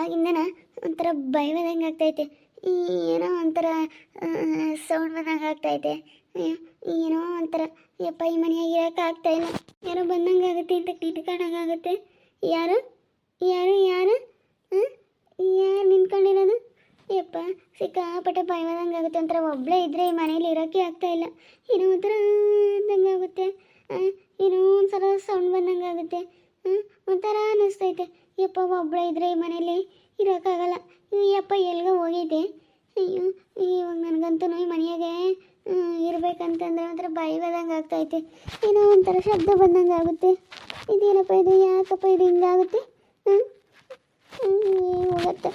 ಅವಾಗಿಂದನ ಒಂಥರ ಭಯವಾದಂಗೆ ಆಗ್ತೈತೆ. ಈ ಏನೋ ಒಂಥರ ಸೌಂಡ್ ಬಂದಂಗೆ ಆಗ್ತೈತೆ. ಏನೋ ಒಂಥರ ಯಪ್ಪ ಈ ಮನೆಯಾಗ ಇರೋಕೆ ಆಗ್ತಾಯಿಲ್ಲ. ಯಾರೋ ಬಂದಂಗೆ ಆಗುತ್ತೆ ಅಂತ ಕಿಟ್ಕೊಂಡಾಗುತ್ತೆ. ಯಾರು ಯಾರು ಯಾರು ಯಾರು ನಿಂತ್ಕೊಂಡಿರೋದು? ಯಪ್ಪ ಸಿಕ್ಕಾಪಟ್ಟೆ ಭಯವಾದಂಗೆ ಆಗುತ್ತೆ. ಒಂಥರ ಒಬ್ಬಳೇ ಇದ್ದರೆ ಈ ಮನೇಲಿ ಇರೋಕ್ಕೆ ಆಗ್ತಾಯಿಲ್ಲ. ಏನೋ ಒಂಥರ ಅಂದಂಗೆ ಆಗುತ್ತೆ. ಏನೋ ಒಂಥರ ಸೌಂಡ್ ಬಂದಂಗೆ ಆಗುತ್ತೆ. ಒಂಥರ ಅನ್ನಿಸ್ತೈತೆ. ಯಪ್ಪ ಒಬ್ಬಳೇ ಇದ್ದರೆ ಈ ಮನೇಲಿ ಇರೋಕ್ಕಾಗಲ್ಲ. ಯಪ್ಪ ಎಲ್ಗೋ ಹೋಗಿದ್ದೆ. ಅಯ್ಯೋ ಇವಾಗ ನನಗಂತೂ ಈ ಮನೆಯಾಗೆ ಇರಬೇಕಂತಂದ್ರೆ ಒಂಥರ ಭಯವಾದಂಗೆ ಆಗ್ತೈತೆ. ಏನೋ ಒಂಥರ ಶಬ್ದ ಬಂದಂಗೆ ಆಗುತ್ತೆ. ಇದೇನಪ್ಪ ಇದು? ಯಾಕಪ್ಪ ಇದು ಹಿಂಗಾಗುತ್ತೆ? ಹೋಗತ್ತೆ.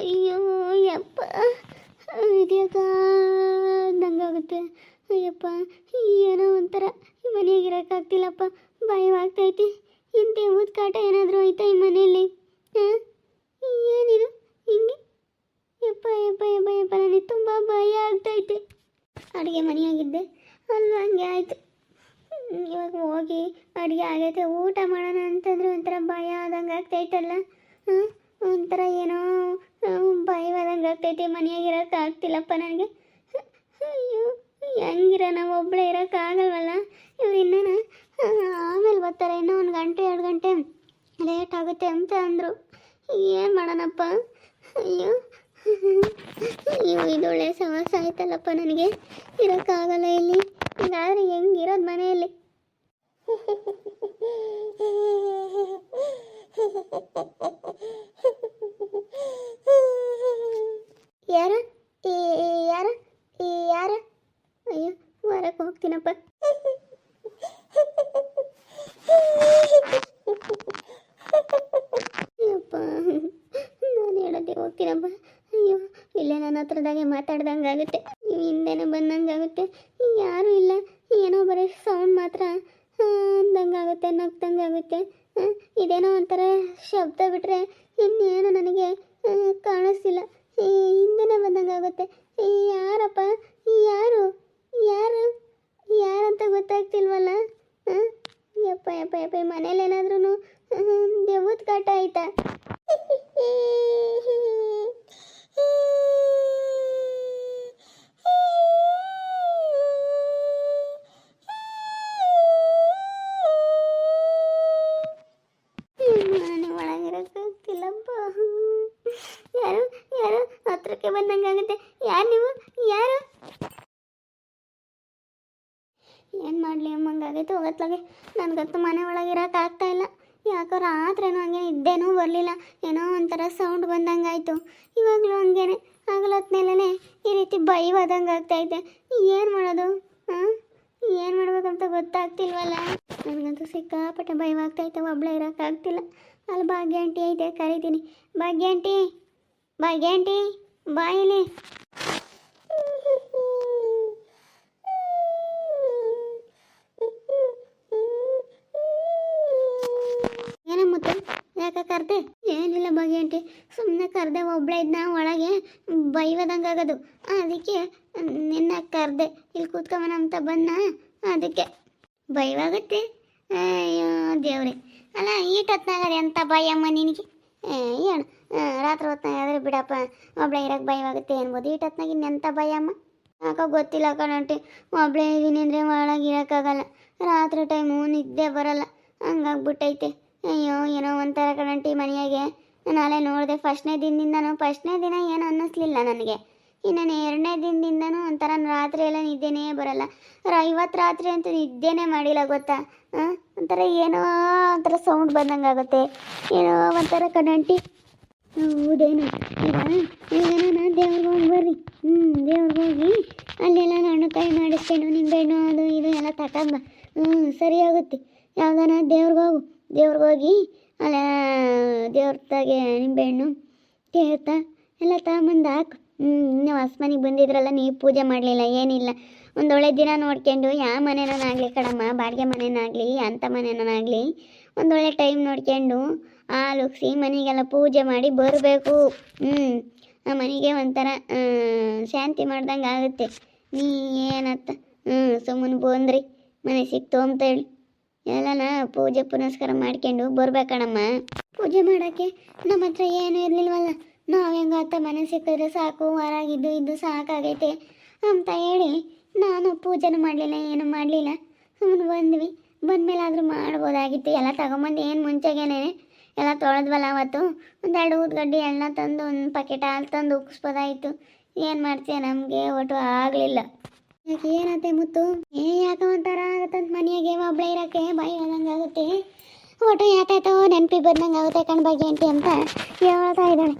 ಅಯ್ಯೋ ಯಪ್ಪ ಇದ್ಯಾಕ ನಂಗಾಗುತ್ತೆ. ಅಯ್ಯಪ್ಪ ಏನೋ ಒಂಥರ ಈ ಮನೆಯಾಗ ಇರೋಕ್ಕಾಗ್ತಿಲ್ಲಪ್ಪ. ಭಯವಾಗ್ತೈತಿ. ಇಂಥ ಊದ ಕಾಟ ಏನಾದರೂ ಆಯ್ತಾ ಈ ಮನೆಯಲ್ಲಿ? ಏನಿದು ಹಿಂಗೆ? ಯಪ್ಪ ಯಪ್ಪ ಯಪ್ಪ ಯಪ್ಪ ನನಗೆ ತುಂಬ ಭಯ ಆಗ್ತೈತೆ. ಅಡುಗೆ ಮನೆಯಾಗಿದ್ದೆ ಅಲ್ವ, ಹಂಗೆ ಆಯಿತು. ಇವಾಗ ಹೋಗಿ ಅಡುಗೆ ಆಗೈತೆ ಊಟ ಮಾಡೋಣ ಅಂತಂದ್ರೆ ಒಂಥರ ಭಯ ಆದಂಗೆ ಆಗ್ತೈತಲ್ಲ. ಒಂಥರ ಏನೋ ಭಯವಾದಂಗೆ ಆಗ್ತೈತೆ. ಮನೆಯಾಗಿರೋಕೆ ಆಗ್ತಿಲ್ಲಪ್ಪ ನನಗೆ. ಅಯ್ಯೋ ಹೆಂಗಿರ ನಾವು ಒಬ್ಬಳೇ ಇರೋಕ್ಕಾಗಲ್ವಲ್ಲ. ಇವ್ರು ಇನ್ನೇನು ಆಮೇಲೆ ಬರ್ತಾರೆ, ಇನ್ನೂ 1 ಗಂಟೆ 2 ಗಂಟೆ ಲೇಟ್ ಆಗುತ್ತೆ ಅಂತ ಅಂದರು. ಏನು ಮಾಡೋಣಪ್ಪ? ಅಯ್ಯೋ ಅಯ್ಯೋ ಇದೊಳ್ಳೆ ಸಮಸ್ಯೆ ಆಯ್ತಲ್ಲಪ್ಪ ನನಗೆ. ಇರೋಕ್ಕಾಗಲ್ಲ ಇಲ್ಲಿ. ಹಿಂಗಾದ್ರೆ ಹೆಂಗಿರೋದು ಮನೆಯಲ್ಲಿ? ಯಾರ ಯಾರ ಯಾರ? ಅಯ್ಯೋ ಹೊರಕ್ಕೆ ಹೋಗ್ತೀನಪ್ಪ. ಅಯ್ಯಪ್ಪ ನಾನು ಹೇಳೋದೇ ಹೋಗ್ತೀನಪ್ಪ. ಅಯ್ಯೋ ಇಲ್ಲೇ ನನ್ನ ಹತ್ರದಾಗೆ ಮಾತಾಡ್ದಂಗೆ ಆಗುತ್ತೆ. ನೀವು ಹಿಂದೆನೇ ಬಂದಂಗೆ ಆಗುತ್ತೆ. ಯಾರೂ ಇಲ್ಲ, ಏನೋ ಬರೀ ಸೌಂಡ್ ಮಾತ್ರ ಅಂದಂಗೆ ಆಗುತ್ತೆ, ನಗ್ದಂಗೆ ಆಗುತ್ತೆ. ಇದೇನೋ ಒಂಥರ ಶಬ್ದ ಬಿಟ್ಟರೆ ಇನ್ನೇನು ನನಗೆ ಕಾಣಿಸ್ತಿಲ್ಲ. ಹಿಂದೆನೇ ಬಂದಂಗೆ ಆಗುತ್ತೆ. ಯಾರಪ್ಪ? ಯಾರು ಯಾರು ಯಾರಂತ ಗೊತ್ತಾಗ್ತಿಲ್ವಲ್ಲ. ಯಪ್ಪ ಯಪ್ಪ ಯಪ್ಪ ಈ ಮನೇಲಿ ಏನಾದ್ರೂ ದೆವ್ವದ ಕಾಟ ಆಯ್ತಾ? ಒಳಗಿರಕ್ಕಾಗ್ತಿಲ್ಲಪ್ಪ. ಯಾರು ಯಾರು ಹತ್ರಕ್ಕೆ ಬಂದಂಗೆ ಆಗುತ್ತೆ. ಯಾರು ನೀವು? ಯಾರು? ಏನು ಮಾಡಲಿ ಅಮ್ಮಂಗಾಗೈತೆ ಹೋಗತ್ಲಾಗೆ. ನನಗಂತೂ ಮನೆ ಒಳಗಿರೋಕೆ ಆಗ್ತಾಯಿಲ್ಲ. ಯಾಕೋ ರಾತ್ರಿನೂ ಹಂಗೆ ಇದ್ದೇನೂ ಬರಲಿಲ್ಲ. ಏನೋ ಒಂಥರ ಸೌಂಡ್ ಬಂದಂಗಾಯಿತು. ಇವಾಗಲೂ ಹಂಗೇನೆ ಆಗಲತ್ಮೇಲೆ ಈ ರೀತಿ ಭಯವಾದಂಗೆ ಆಗ್ತಾಯಿದೆ. ಏನು ಮಾಡೋದು? ಏನು ಮಾಡ್ಬೇಕಂತ ಗೊತ್ತಾಗ್ತಿಲ್ವಲ್ಲ. ನನಗಂತೂ ಸಿಕ್ಕಾಪಟ್ಟೆ ಭಯವಾಗ್ತೈತೆ. ಒಬ್ಬಳೇ ಇರೋಕ್ಕಾಗ್ತಿಲ್ಲ. ಅಲ್ಲಿ ಭಾಗ್ಯ ಆಂಟಿ ಐತೆ, ಕರಿತೀನಿ. ಭಾಗ್ಯ ಆಂಟಿ, ಭಾಗ್ಯ ಆಂಟಿ ಬಾಯಿಲಿ. ಏನಮ್ಮತ್ತು? ಯಾಕೆ ಕರೆದೆ? ಏನಿಲ್ಲ ಭಾಗ್ಯ ಆಂಟಿ, ಸುಮ್ಮನೆ ಕರೆದೆ. ಒಬ್ಬಳೇ ಇದ್ನ ಒಳಗೆ ಭಯವಾದಂಗೆ ಆಗೋದು, ಅದಕ್ಕೆ ನಿನ್ನ ಕರೆದೆ. ಇಲ್ಲಿ ಕೂತ್ಕೊಂಬನ ಅಂತ ಬನ್ನ, ಅದಕ್ಕೆ ಭಯವಾಗುತ್ತೆ. ಅಯ್ಯೋ ದೇವ್ರಿ, ಅಲ್ಲ ಈಟೊತ್ನಾಗದೆ ಅಂತ ಭಯಮ್ಮ ನಿನಗೆ? ಏನು ರಾತ್ರಿ ಹೊತ್ನಾಗಾದ್ರೆ ಬಿಡಪ್ಪ, ಒಬ್ಬಳೇ ಇರೋಕ್ಕೆ ಭಯವಾಗುತ್ತೆ ಅನ್ಬೋದು. ಈಟೊತ್ನಾಗ ಇನ್ನೆಂಥ ಭಯಮ್ಮ? ಯಾಕೋ ಗೊತ್ತಿಲ್ಲ ಕಣಂಟಿ. ಒಬ್ಬಳೇ ಇದ್ದೀನಿ ಅಂದರೆ ಒಳಗೆ ಇರೋಕ್ಕಾಗಲ್ಲ. ರಾತ್ರಿ ಟೈಮು ನಿದ್ದೆ ಬರೋಲ್ಲ, ಹಂಗಾಗ್ಬಿಟ್ಟೈತೆ. ಅಯ್ಯೋ ಏನೋ ಒಂಥರ ಕಣಂಟಿ ಮನೆಯಾಗೆ. ನಾಳೆ ನೋಡಿದೆ ಫಸ್ಟ್ನೇ ದಿನ ಏನು ಅನ್ನಿಸ್ಲಿಲ್ಲ ನನಗೆ. ಇನ್ನು 2ನೇ ದಿನದಿಂದನೂ ಒಂಥರ ರಾತ್ರಿ ಎಲ್ಲ ನಿದ್ದೆನೇ ಬರೋಲ್ಲ. ಇವತ್ತು ರಾತ್ರಿ ಅಂತೂ ನಿದ್ದೆನೇ ಮಾಡಿಲ್ಲ ಗೊತ್ತಾ. ಒಂಥರ ಏನೋ ಒಂಥರ ಸೌಂಡ್ ಬಂದಂಗೆ ಆಗುತ್ತೆ. ಏನೋ ಒಂಥರ ಕಣಂಟಿ. ಹೌದೇನು? ಈಗ ನಾನು ದೇವ್ರಿಗೆ ಹೋಗಿ ಬರ್ರಿ. ದೇವ್ರಿಗೆ ಹೋಗಿ ಅಲ್ಲೆಲ್ಲ ಹಣ್ಣುಕಾಯಿ ಮಾಡಿಸ್ಕೊಂಡು ನಿಂಬೆಹಣ್ಣು ಅದು ಇದು ಎಲ್ಲ ತಗೊಂಬ. ಸರಿ ಆಗುತ್ತೆ. ಯಾವ್ದಾನ ದೇವ್ರಿಗೆ ಹೋಗಿ ಅಲ್ಲ ದೇವ್ರದಾಗೆ ನಿಂಬೆಹಣ್ಣು ತೀರ್ಥ ಎಲ್ಲ ತಗೊಂಬಂದು ಹಾಕು. ನೀವು ಹೊಸ್ಮನೆಗೆ ಬಂದಿದ್ರಲ್ಲ, ನೀವು ಪೂಜೆ ಮಾಡಲಿಲ್ಲ ಏನಿಲ್ಲ. ಒಂದೊಳ್ಳೆ ದಿನ ನೋಡ್ಕೊಂಡು ಯಾವ ಮನೆನಾಗಲಿ ಕಣಮ್ಮ, ಬಾಡಿಗೆ ಮನೆನಾಗಲಿ ಅಂಥ ಮನೆನಾಗಲಿ ಒಂದೊಳ್ಳೆ ಟೈಮ್ ನೋಡ್ಕೊಂಡು ಹಾಲು ಉಕ್ಸಿ ಮನೆಗೆಲ್ಲ ಪೂಜೆ ಮಾಡಿ ಬರಬೇಕು. ಆ ಮನೆಗೆ ಒಂಥರ ಶಾಂತಿ ಮಾಡ್ದಂಗೆ ಆಗುತ್ತೆ. ನೀ ಏನತ್ತ ಸುಮ್ಮನೆ ಬಂದ್ರಿ ಮನೆ ಸಿಕ್ತು ಅಂತೇಳಿ ಎಲ್ಲನ ಪೂಜೆ ಪುನಸ್ಕಾರ ಮಾಡ್ಕೊಂಡು ಬರ್ಬೇಕಣಮ್ಮ. ಪೂಜೆ ಮಾಡೋಕ್ಕೆ ನಮ್ಮ ಹತ್ರ ಏನೂ ಇರಲಿಲ್ವಲ್ಲ, ನಾವು ಹೆಂಗತ್ತ ಮನೆ ಸಿಕ್ಕಿದ್ರೆ ಸಾಕು, ಹೊರಗಿದ್ದು ಇದ್ದು ಸಾಕಾಗೈತೆ ಅಂತ ಹೇಳಿ ನಾನು ಪೂಜೆನೂ ಮಾಡಲಿಲ್ಲ, ಏನೂ ಮಾಡಲಿಲ್ಲ, ಸುಮ್ಮನೆ ಬಂದ್ವಿ. ಬಂದಮೇಲಾದರೂ ಮಾಡ್ಬೋದಾಗಿತ್ತು. ಎಲ್ಲ ತಗೊಂಬಂದು ಏನು ಮುಂಚೆಗೇನೆ ಎಲ್ಲ ತೊಳೆದ್ವಲ್ಲ ಅವತ್ತು. ಒಂದೆರಡು ಊದ್ಗಡ್ಡಿ ಎಣ್ಣೆ ತಂದು ಒಂದು ಪ್ಯಾಕೆಟ್ ಹಾಲು ತಂದು ಉಕ್ಸ್ಬೋದಾಯಿತು. ಏನು ಮಾಡ್ತೀಯ, ನಮಗೆ ಒಟ್ಟು ಆಗಲಿಲ್ಲ. ಯಾಕೆ ಏನತ್ತೆ ಮುತ್ತು, ಯಾಕೆ ಒಂಥರ ಆಗತ್ತಂತ ಮನೆಯಾಗೆ ಒಬ್ಬಳೇ ಇರೋಕ್ಕೆ ಭಯ ಆದಂಗೆ ಆಗುತ್ತೆ. ಒಟ್ಟು ಯಾಕಾಯ್ತೋ ನೆನಪಿ ಬಂದಂಗೆ ಆಗುತ್ತೆ ಕಣ್ ಬಗ್ಗೆ ಅಂಟಿ ಅಂತ ಹೇಳ್ತಾ ಇದ್ದಾಳೆ.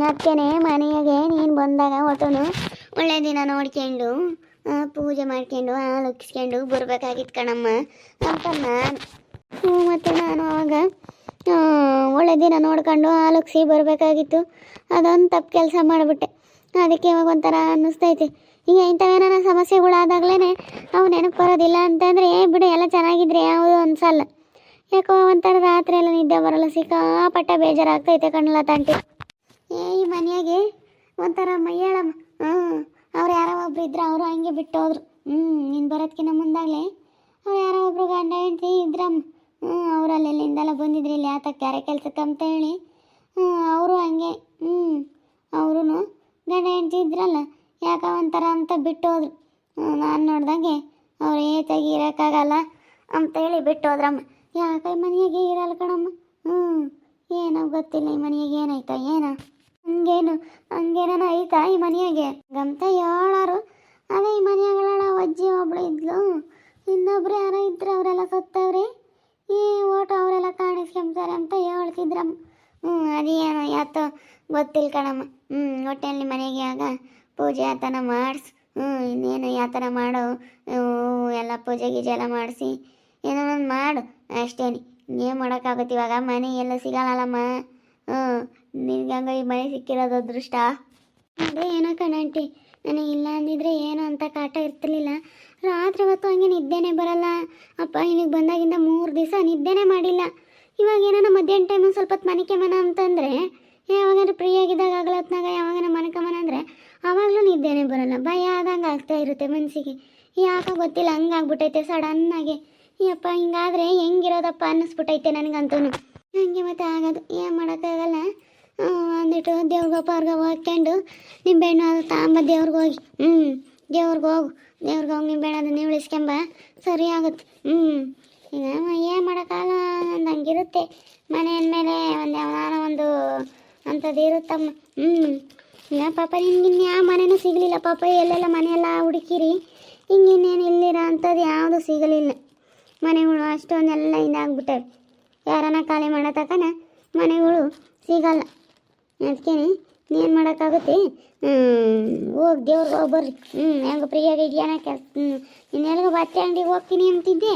ಅದಕ್ಕೇನೆ ಮನೆಯಾಗೆ ನೀನು ಬಂದಾಗ ಒಟ್ಟುನು ಒಳ್ಳೆ ದಿನ ನೋಡ್ಕೊಂಡು ಪೂಜೆ ಮಾಡ್ಕೊಂಡು ಹಾಲು ಉಕ್ಸ್ಕೊಂಡು ಬರ್ಬೇಕಾಗಿತ್ತು ಕಣಮ್ಮ ಅಂತ ನಾನು. ಮತ್ತು ನಾನು ಆವಾಗ ಒಳ್ಳೆ ದಿನ ನೋಡ್ಕೊಂಡು ಹಾಲು ಉಕ್ಸಿ ಬರಬೇಕಾಗಿತ್ತು. ಅದೊಂದು ತಪ್ಪು ಕೆಲಸ ಮಾಡಿಬಿಟ್ಟೆ. ಅದಕ್ಕೆ ಇವಾಗ ಒಂಥರ ಅನ್ನಿಸ್ತೈತೆ. ಈಗ ಇಂಥವೇನ ಸಮಸ್ಯೆಗಳಾದಾಗಲೇ ಅವು ನೆನಪು ಬರೋದಿಲ್ಲ ಅಂತಂದರೆ ಬಿಡು, ಎಲ್ಲ ಚೆನ್ನಾಗಿದ್ರೆ ಯಾವುದು ಅನ್ಸಲ್ಲ. ಯಾಕೋ ಒಂಥರ ರಾತ್ರಿ ಎಲ್ಲ ನಿದ್ದೆ ಬರಲ್ಲ, ಸಿಕ್ಕಾಪಟ್ಟೆ ಬೇಜಾರಾಗ್ತೈತೆ ಕಣ್ಣಲ್ಲ ತಂಟಿ. ಈ ಮನೆಯಾಗೆ ಒಂಥರ ಹೇಳಮ್ಮ. ಅವ್ರು ಯಾರೋ ಒಬ್ರು ಇದ್ರು, ಅವರು ಹಂಗೆ ಬಿಟ್ಟೋದ್ರು. ನೀನು ಬರೋದಕ್ಕಿಂತ ಮುಂದಾಗಲೇ ಅವ್ರು ಯಾರೋ ಒಬ್ರು ಗಂಡ ಹೆಂಡ್ತಿ ಇದ್ರಮ್ಮ. ಅವರು ಅಲ್ಲೆಲ್ಲಿಂದೆಲ್ಲ ಬಂದಿದ್ರು ಇಲ್ಲಿ ಆತಕ್ಕೆ ಯಾರೇ ಕೆಲ್ಸಕ್ಕೆ ಅಂತ ಹೇಳಿ. ಅವರು ಹಂಗೆ ಅವರು ಗಂಡ ಹೆಂಡ್ತಿ ಇದ್ರಲ್ಲ, ಯಾಕ ಒಂಥರ ಅಂತ ಬಿಟ್ಟೋದ್ರು. ನಾನು ನೋಡ್ದಂಗೆ ಅವ್ರು ಏತಾಗಿ ಇರೋಕ್ಕಾಗಲ್ಲ ಅಂತೇಳಿ ಬಿಟ್ಟೋದ್ರಮ್ಮ. ಯಾಕೆ ಈ ಮನೆಯಾಗೆ ಇರಲ್ಲ ಕಣಮ್ಮ. ಏನೋ ಗೊತ್ತಿಲ್ಲ ಈ ಮನೆಯಾಗೆ ಏನಾಯ್ತಾ ಏನೋ, ಹಂಗೇನ ಐತಾ ಈ ಮನೆಯಾಗೆ ಗಂತ ಹೇಳಾರು. ಅದೇ ಈ ಮನೆಯಾಗಳ ಅಜ್ಜಿ ಒಬ್ಳು ಇದ್ಲು, ಇನ್ನೊಬ್ರು ಯಾರೋ ಇದ್ರು, ಅವರೆಲ್ಲ ಸತ್ತವ್ರೆ, ಈ ಓಟು ಅವರೆಲ್ಲ ಕಾಣಿಸ್ಕೊಂತಾರೆ ಅಂತ ಹೇಳ್ತಿದ್ರಮ್ಮ. ಅದೇನೋ ಯಾತೋ ಗೊತ್ತಿಲ್ಲ ಕಣಮ್ಮ. ಹೊಟ್ಟೆಯಲ್ಲಿ ಮನೆಗೆ ಆಗ ಪೂಜೆ ಆತನ ಮಾಡಿಸಿ ಇನ್ನೇನು ಯಾತನ ಮಾಡೋ ಎಲ್ಲ ಪೂಜೆ ಗೀಜೆ ಎಲ್ಲ ಮಾಡಿಸಿ ಏನೋ ಒಂದು ಮಾಡು ಅಷ್ಟೇನೆ. ಏನು ಮಾಡೋಕ್ಕಾಗುತ್ತೆ ಇವಾಗ, ಮನೆ ಎಲ್ಲ ಸಿಗಲ್ಲಮ್ಮ. ನಿನ್ಗಂಗ ಈ ಮನೆ ಸಿಕ್ಕಿರೋದು ಅದೃಷ್ಟ. ಅದೇ ಏನೋ ಕಣಂಟಿ, ನನಗೆ ಇಲ್ಲ ಅಂದಿದ್ರೆ ಏನೋ ಅಂತ ಕಾಟ ಇರ್ತಿರ್ಲಿಲ್ಲ. ರಾತ್ರಿ ಹೊತ್ತು ಹಂಗೆ ನಿದ್ದೆನೇ ಬರಲ್ಲ. ಅಪ್ಪ ಇಲ್ಲಿಗೆ ಬಂದಾಗಿಂದ 3 ದಿವಸ ನಿದ್ದೆನೇ ಮಾಡಿಲ್ಲ. ಇವಾಗ ಏನೋ ಮಧ್ಯಾಹ್ನ ಟೈಮು ಸ್ವಲ್ಪ ಹೊತ್ತು ಮನಿಕೆಮನ ಅಂತಂದರೆ, ಯಾವಾಗಾದ್ರೂ ಫ್ರೀ ಆಗಿದ್ದಾಗ ಆಗಲತ್ನಾಗ ಯಾವಾಗನ ಮನಕಮನ ಅಂದರೆ ಆವಾಗಲೂ ನಿದ್ದೆನೇ ಬರಲ್ಲ. ಭಯ ಆದಂಗೆ ಆಗ್ತಾ ಇರುತ್ತೆ ಮನಸ್ಸಿಗೆ. ಯಾಕೋ ಗೊತ್ತಿಲ್ಲ, ಹಂಗಾಗ್ಬಿಟ್ಟೈತೆ ಸಡನ್ನಾಗೆ. ಯಪ್ಪ ಹಿಂಗಾದರೆ ಹೆಂಗಿರೋದಪ್ಪ ಅನ್ನಿಸ್ಬಿಟ್ಟೈತೆ ನನಗಂತೂ. ಹಂಗೆ ಮತ್ತೆ ಆಗೋದು, ಏನು ಮಾಡೋಕ್ಕಾಗಲ್ಲ. ಅಂದ್ಬಿಟ್ಟು ದೇವ್ರಿಗಪ್ಪ ಅವ್ರಿಗೆ ಹಾಕ್ಕೊಂಡು ನಿಂಬೆಹಣ್ಣು ಅದು ತಾಂಬ ದೇವ್ರಿಗೆ ಹೋಗಿ ದೇವ್ರಿಗೆ ಹೋಗು ನಿಂಬೆಹಣ್ಣು ಅದು ನೀವು ಇಳಿಸ್ಕೊಂಬ, ಸರಿ ಆಗುತ್ತೆ. ಈಗ ಏನು ಮಾಡೋಕ್ಕಾಗಲ್ಲ ಅಂದಂಗಿರುತ್ತೆ. ಮನೆ ಅಂದಮೇಲೆ ಒಂದು ಯಾವ್ದಾರ ಒಂದು ಅಂಥದ್ದು ಇರುತ್ತಮ್ಮ. ಈಗ ಪಾಪ ನಿನ್ಗಿನ್ನು ಯಾವ ಮನೆಯೂ ಸಿಗಲಿಲ್ಲ ಪಾಪ. ಎಲ್ಲೆಲ್ಲ ಮನೆಯೆಲ್ಲ ಹುಡುಕಿರಿ, ಹಿಂಗಿನ್ನೇನು ಇಲ್ಲಿರೋ ಅಂಥದ್ದು ಯಾವುದೂ ಸಿಗಲಿಲ್ಲ. ಮನೆಗಳು ಅಷ್ಟೊಂದೆಲ್ಲ ಇದಾಗ್ಬಿಟ್ಟವೆ. ಯಾರನ್ನ ಖಾಲಿ ಮಾಡೋ ತಕನ ಮನೆಗಳು ಸಿಗಲ್ಲ. ಅದಕ್ಕೆ ಏನು ಮಾಡೋಕ್ಕಾಗುತ್ತೆ. ಹೋಗಿ ದೇವ್ರಿಗೆ ಹೋಗಿ ಬರ್ರಿ. ಹೆಂಗೆ ಫ್ರೀಯಾಗಿ ಇದೆಯಾನ ಕೆಲಸ. ಇನ್ನೆಲ್ಗೋ ಬಟ್ಟೆ ಅಂಗಡಿಗೆ ಹೋಗ್ತೀನಿ ಅಂತಿದ್ದೆ,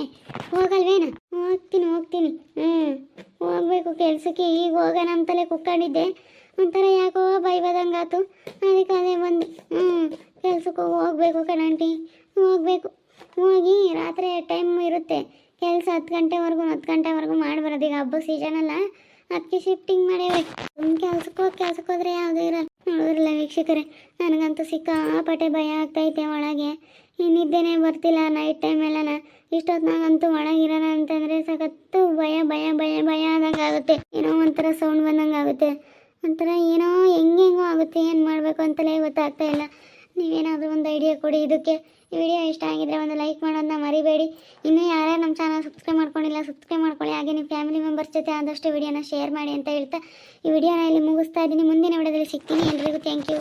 ಹೋಗಲ್ವೇನ? ಹೋಗ್ತೀನಿ. ಹೋಗ್ಬೇಕು ಕೆಲಸಕ್ಕೆ. ಈಗ ಹೋಗೋಣ ಅಂತಲೇ ಕುತ್ಕೊಂಡಿದ್ದೆ. ಒಂಥರ ಯಾಕೋ ಬೈಬದಂಗಾತು. ಅದಕ್ಕೆ ಅದೇ ಬಂದು ಕೆಲ್ಸಕ್ಕೆ ಹೋಗ್ಬೇಕು ಕಣಂಟಿ, ಹೋಗ್ಬೇಕು. ಹೋಗಿ ರಾತ್ರಿ ಟೈಮ್ ಇರುತ್ತೆ ಕೆಲಸ 10 ಗಂಟೆವರೆಗೂ ಮಾಡಿಬರೋದು. ಈಗ ಹಬ್ಬ ಸೀಸನ್ ಅಲ್ಲ, ಅದಕ್ಕೆ ಶಿಫ್ಟಿಂಗ್ ಮಾಡೇವೆ. ಕೆಲ್ಸಕ್ಕೆ ಹೋದ್ರೆ ಯಾವುದೂ ಇರಲ್ಲ. ನೋಡಿದ್ರಲ್ಲ ವೀಕ್ಷಕರೇ, ನನಗಂತೂ ಸಿಕ್ಕಾಪಟ್ಟೆ ಭಯ ಆಗ್ತೈತೆ ಒಳಗೆ. ಈ ನಿದ್ದೆನೇ ಬರ್ತಿಲ್ಲ ನೈಟ್ ಟೈಮೆಲ್ಲ. ಇಷ್ಟೊತ್ತಿನಾಗಂತೂ ಒಳಗಿರೋಣ ಅಂತಂದರೆ ಸಖತ್ತು ಭಯ ಆದಂಗೆ ಆಗುತ್ತೆ. ಏನೋ ಒಂಥರ ಸೌಂಡ್ ಬಂದಂಗೆ ಆಗುತ್ತೆ. ಒಂಥರ ಏನೋ ಹೆಂಗೆಂಗೋ ಆಗುತ್ತೆ. ಏನು ಮಾಡಬೇಕು ಅಂತಲೇ ಗೊತ್ತಾಗ್ತಾ ಇಲ್ಲ. ನೀವೇನಾದರೂ ಒಂದು ಐಡಿಯಾ ಕೊಡಿ ಇದಕ್ಕೆ. ಈ ವಿಡಿಯೋ ಇಷ್ಟ ಆಗಿದ್ರೆ ಒಂದು ಲೈಕ್ ಮಾಡೋದನ್ನ ಮರಿಬೇಡಿ. ಇನ್ನೂ ಯಾರ್ಯಾರು ನಮ್ಮ ಚಾನಲ್ ಸಬ್ಸ್ಕ್ರೈಬ್ ಮಾಡ್ಕೊಂಡಿಲ್ಲ ಸಬ್ಸ್ಕ್ರೈಬ್ ಮಾಡ್ಕೊಳ್ಳಿ. ಹಾಗೆ ನಿಮ್ಮ ಫ್ಯಾಮಿಲಿ ಮೆಂಬರ್ಸ್ ಜೊತೆ ಆದಷ್ಟು ವಿಡಿಯೋನ ಶೇರ್ ಮಾಡಿ ಅಂತ ಹೇಳ್ತಾ ಈ ವಿಡಿಯೋನ ಇಲ್ಲಿ ಮುಗಿಸ್ತಾ ಇದ್ದೀನಿ. ಮುಂದಿನ ವಿಡಿಯೋದಲ್ಲಿ ಸಿಗ್ತೀನಿ. ಎಲ್ರಿಗೂ ಥ್ಯಾಂಕ್ ಯು.